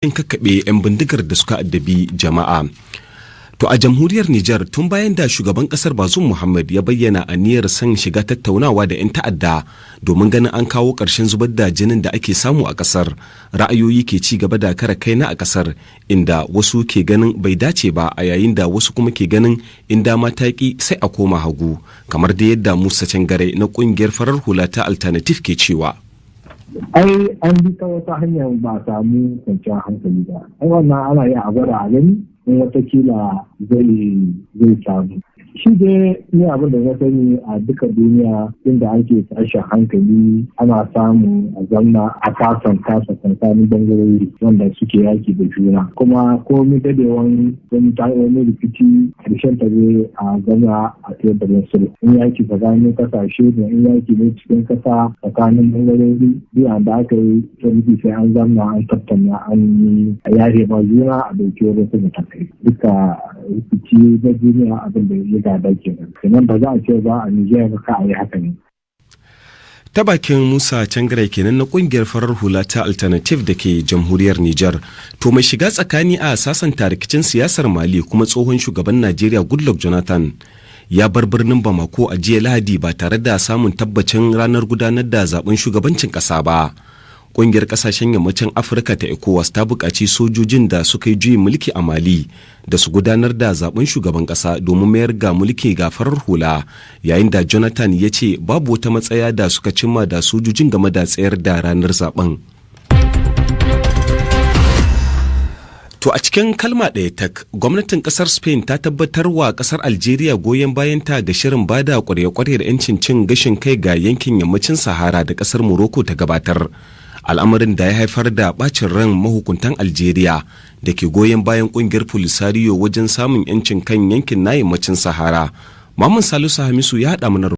in kakkaɓe 'yan bindigar da suka addabi jama'a. To a jamhuriyar Nijar tun bayan da shugaban kasar Bazoum Muhammad ya bayyana aniyar son shiga tattaunawa da 'yan ta'adda domin ganin an kawo ƙarshen zubar da jinin da ake samu a kasar, ra'ayoyi ke ci gaba da kare kaina a kasar, inda wasu ke ganin bai dace ba a yayin da wasu kuma ke ganin in dama ta ki sai a koma hagu, kamar da yadda Musa Cangare na ƙungiyar farar hula ta Alternative ke cewa. Ai an bi ta wata hanyar ba samu kwanciyar hankali ba. Ai wannan ana yi a gwada a gani in watakila zai samu. Shi dai ne abin da na sani a duka duniya inda ake tashin hankali ana samu a zamna a kasan tsakanin bangarori wanda suke yaki da juna. Kuma komai dadewan wani rikici karshen ta zai a zama a teburin sulhu. In yaki tsakanin kasashe ne, in yaki ne cikin kasa tsakanin bangarori biya da aka yi rikici sai an zamna an tattauna an yi a yare ma juna a dauki wani su matakai. Duka rikici na duniya abin da ya gada kenan. Kenan ba za a ce ba a Nijar ka a yi haka ne. Ta bakin Musa Cangare kenan na kungiyar farar hula ta Alternative da ke jamhuriyar Nijar. To mai shiga tsakani a sasanta rikicin siyasar Mali kuma tsohon shugaban Najeriya Goodluck Jonathan ya bar birnin Bamako a jiya Lahadi ba tare da samun tabbacin ranar gudanar da zaben shugabancin ƙasa ba. Ƙungiyar ƙasashen yammacin Afirka ta ECOWAS ta buƙaci sojojin da suka yi juyin mulki a Mali da su gudanar da zaben shugaban ƙasa domin mayar ga mulki ga farar hula, yayin da Jonathan ya ce babu wata matsaya da suka cimma da sojojin game da tsayar da ranar zaben. To a cikin kalma ɗaya tak, gwamnatin ƙasar Spain ta tabbatar wa ƙasar Algeria goyon bayanta ga shirin bada ƙwarya-ƙwaryar 'yancin cin gashin kai ga yankin yammacin Sahara da ƙasar Morocco ta gabatar. Al'amarin da ya haifar da bacin ran mahukuntan Algeria da ke goyon bayan kungiyar Polisario wajen samun 'yancin kan yankin na yammacin Sahara. Maman Salisu Hamisu ya haɗa mana